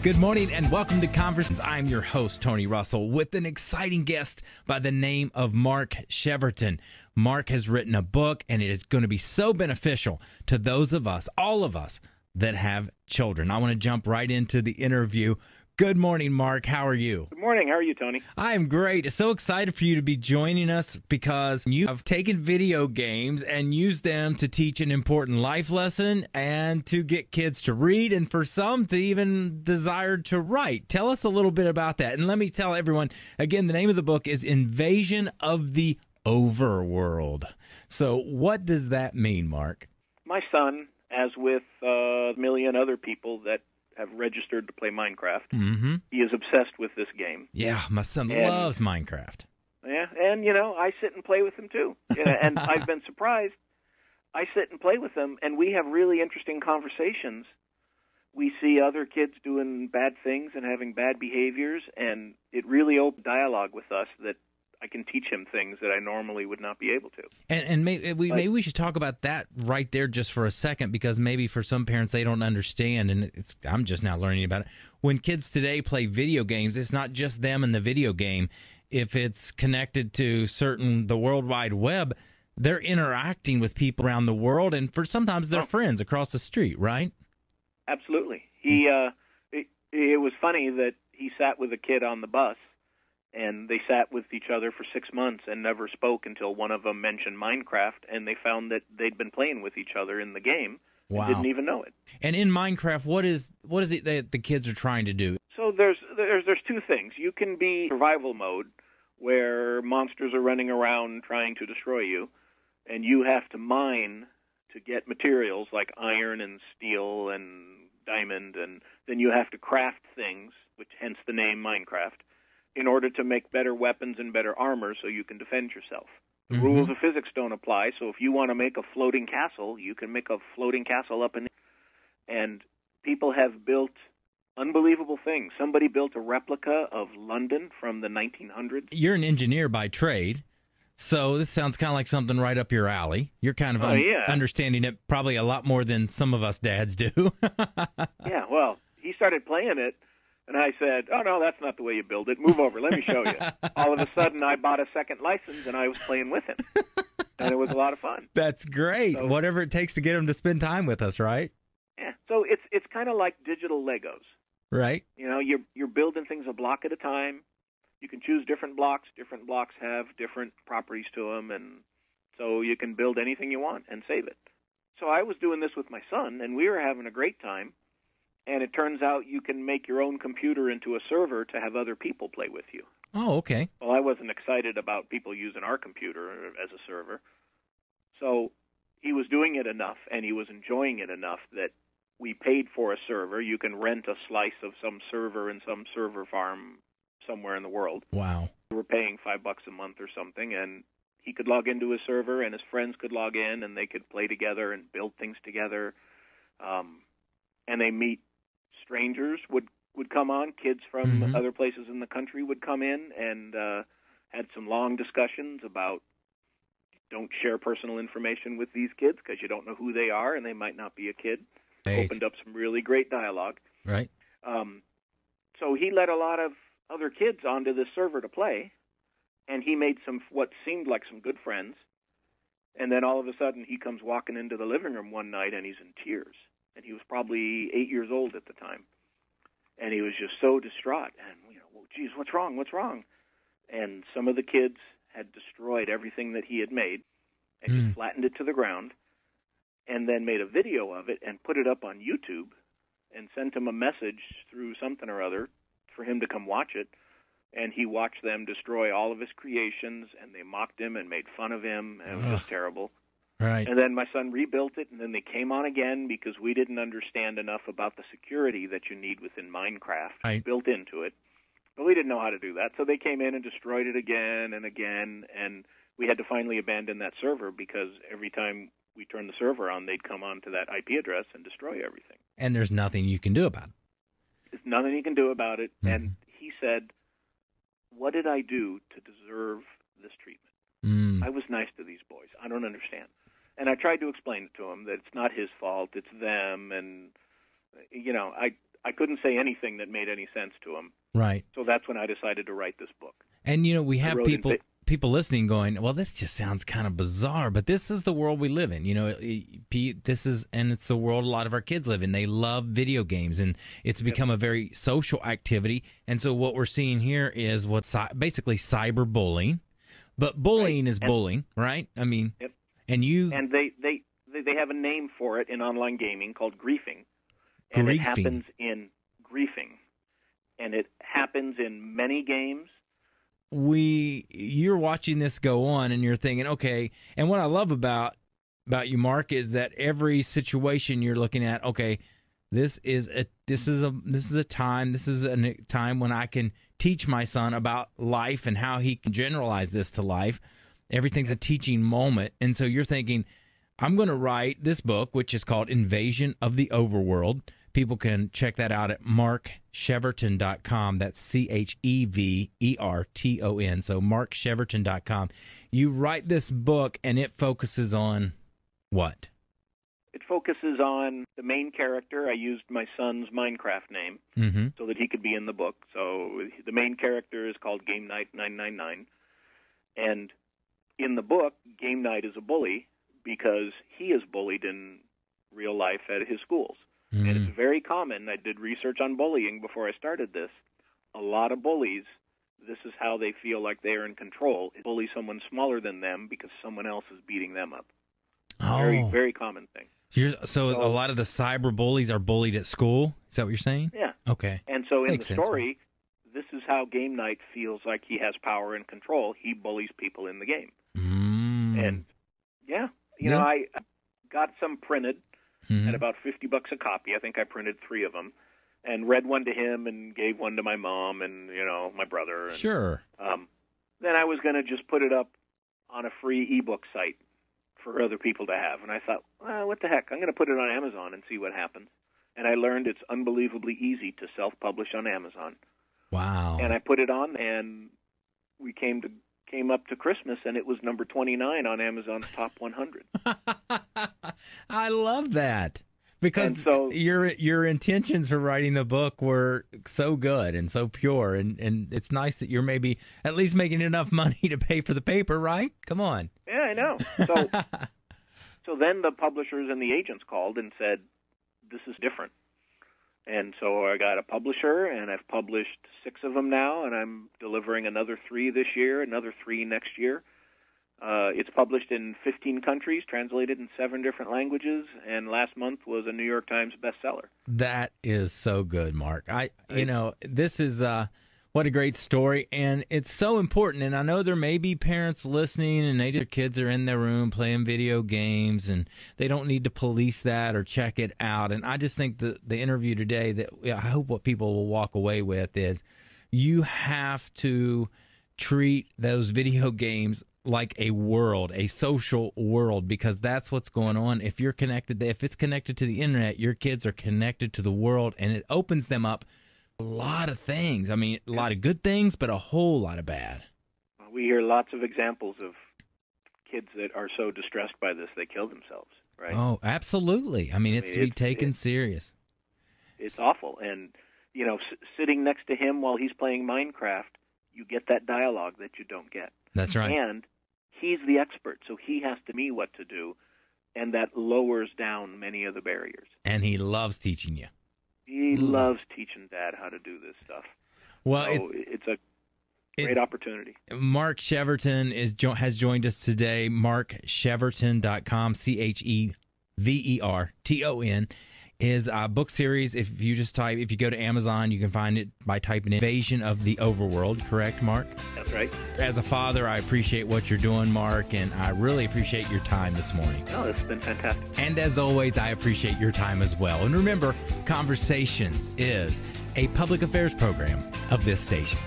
Good morning and welcome to Conversations. I'm your host, Tony Russell, with an exciting guest by the name of Mark Cheverton. Mark has written a book, and it is going to be so beneficial to those of us, all of us, that have children. I want to jump right into the interview. Good morning, Mark. How are you? Good morning. How are you, Tony? I'm great. So excited for you to be joining us because you have taken video games and used them to teach an important life lesson and to get kids to read and for some to even desire to write. Tell us a little bit about that. And let me tell everyone, again, the name of the book is Invasion of the Overworld. So what does that mean, Mark? My son, as with a million other people that have registered to play Minecraft. Mm-hmm. He is obsessed with this game. Yeah, my son loves Minecraft. Yeah, and, I sit and play with him, too. Yeah, and I've been surprised. I sit and play with him, and we have really interesting conversations. We see other kids doing bad things and having bad behaviors, and it really opens dialogue with us that I can teach him things that I normally would not be able to. And maybe we should talk about that right there just for a second, because maybe for some parents they don't understand, and I'm just now learning about it. When kids today play video games, it's not just them and the video game. If it's connected to the World Wide Web, they're interacting with people around the world, and sometimes they're friends across the street, right? Absolutely. It was funny that he sat with a kid on the bus, and they sat with each other for 6 months and never spoke until one of them mentioned Minecraft, and they found that they'd been playing with each other in the game. Wow. And didn't even know it. And in Minecraft, what is it that the kids are trying to do? So there's two things. You can be survival mode, where monsters are running around trying to destroy you, and you have to mine to get materials like iron and steel and diamond, and then you have to craft things, which hence the name Minecraft, in order to make better weapons and better armor so you can defend yourself. The rules of physics don't apply, so if you want to make a floating castle, you can make a floating castle up in the air. And people have built unbelievable things. Somebody built a replica of London from the 1900s. You're an engineer by trade, so this sounds kind of like something right up your alley. You're kind of understanding it probably a lot more than some of us dads do. Yeah, well, he started playing it, and I said, oh, no, that's not the way you build it. Move over. Let me show you. All of a sudden, I bought a second license, and I was playing with him. And it was a lot of fun. That's great. So, whatever it takes to get him to spend time with us, right? Yeah. So it's kind of like digital Legos. Right. You're building things a block at a time. You can choose different blocks. Different blocks have different properties to them, and so you can build anything you want and save it. So I was doing this with my son, and we were having a great time. And it turns out you can make your own computer into a server to have other people play with you. Oh, okay. Well, I wasn't excited about people using our computer as a server. So he was doing it enough, and he was enjoying it enough that we paid for a server. You can rent a slice of some server in some server farm somewhere in the world. Wow. We were paying $5 a month or something, and he could log into his server, and his friends could log in, and they could play together and build things together. And they meet strangers would come on. Kids from other places in the country would come in and had some long discussions about don't share personal information with these kids because you don't know who they are and they might not be a kid. Right. Opened up some really great dialogue. Right. So he let a lot of other kids onto this server to play, and he made what seemed like some good friends. And then all of a sudden he comes walking into the living room one night and he's in tears. And he was probably 8 years old at the time. And he was just so distraught. And, well, geez, what's wrong? What's wrong? And some of the kids had destroyed everything that he had made and just flattened it to the ground and then made a video of it and put it up on YouTube and sent him a message through something or other for him to come watch it. And he watched them destroy all of his creations, and they mocked him and made fun of him, and it was just terrible. Right. And then my son rebuilt it, and then they came on again because we didn't understand enough about the security that you need within Minecraft built into it. But we didn't know how to do that, so they came in and destroyed it again and again, and we had to finally abandon that server because every time we turned the server on, they'd come on to that IP address and destroy everything. And there's nothing you can do about it. There's nothing you can do about it. And he said, what did I do to deserve this treatment? I was nice to these boys. I don't understand. And I tried to explain it to him that it's not his fault, it's them. And, I couldn't say anything that made any sense to him. Right. So that's when I decided to write this book. And, we have people listening going, well, this just sounds kind of bizarre, but this is the world we live in. It's the world a lot of our kids live in. They love video games, and it's become a very social activity. And so what we're seeing here is what's basically cyberbullying. But bullying is bullying, right? I mean, and they have a name for it in online gaming called griefing. And it happens in griefing. And it happens in many games. You're watching this go on, and you're thinking, okay. And what I love about you, Mark, is that every situation you're looking at, okay, this is a time when I can teach my son about life and how he can generalize this to life. Everything's a teaching moment, and so you're thinking, I'm going to write this book, which is called Invasion of the Overworld. People can check that out at markcheverton.com. That's Cheverton. So markcheverton.com. You write this book, and it focuses on what? It focuses on the main character. I used my son's Minecraft name so that he could be in the book. So the main character is called Game Night 999. And in the book, Game Night is a bully because he is bullied in real life at his schools. And it's very common. I did research on bullying before I started this. A lot of bullies, this is how they feel like they are in control. Bully someone smaller than them because someone else is beating them up. Very, very common thing. So a lot of the cyber bullies are bullied at school? Is that what you're saying? Yeah. Okay. And so in the story, this is how Game Night feels like he has power and control. He bullies people in the game. And, I got some printed at about $50 a copy. I think I printed 3 of them and read one to him and gave one to my mom and, my brother. And, sure. Then I was going to just put it up on a free ebook site for other people to have. And I thought, well, what the heck? I'm going to put it on Amazon and see what happens. And I learned it's unbelievably easy to self-publish on Amazon. Wow. And I put it on, and we came up to Christmas, and it was number 29 on Amazon's top 100. I love that, because your intentions for writing the book were so good and so pure, and it's nice that you're maybe at least making enough money to pay for the paper, right? Come on. Yeah, I know. So then the publishers and the agents called and said, this is different. And so I got a publisher, and I've published 6 of them now, and I'm delivering another 3 this year, another 3 next year. It's published in 15 countries, translated in 7 different languages, and last month was a New York Times bestseller. That is so good, Mark. This is what a great story, and it's so important. And I know there may be parents listening, and their kids are in their room playing video games, and they don't need to police that or check it out. And I just think the interview today, that I hope what people will walk away with is, you have to treat those video games like a world, a social world, because that's what's going on. If it's connected to the internet, your kids are connected to the world, and it opens them up a lot of things. I mean, a lot of good things, but a whole lot of bad. We hear lots of examples of kids that are so distressed by this, they kill themselves, right? Oh, absolutely. I mean, it's to be taken serious. It's awful. And, sitting next to him while he's playing Minecraft, you get that dialogue that you don't get. That's right. And he's the expert, so he has to know what to do, and that lowers down many of the barriers. And he loves teaching you. He loves teaching Dad how to do this stuff. Well, so it's a great opportunity. Mark Cheverton has joined us today. MarkCheverton.com, Cheverton, is a book series. If you go to Amazon, you can find it by typing in Invasion of the Overworld. Correct, Mark? That's right. As a father, I appreciate what you're doing, Mark, and I really appreciate your time this morning. Oh, it's been fantastic. And as always, I appreciate your time as well. And remember, Conversations is a public affairs program of this station.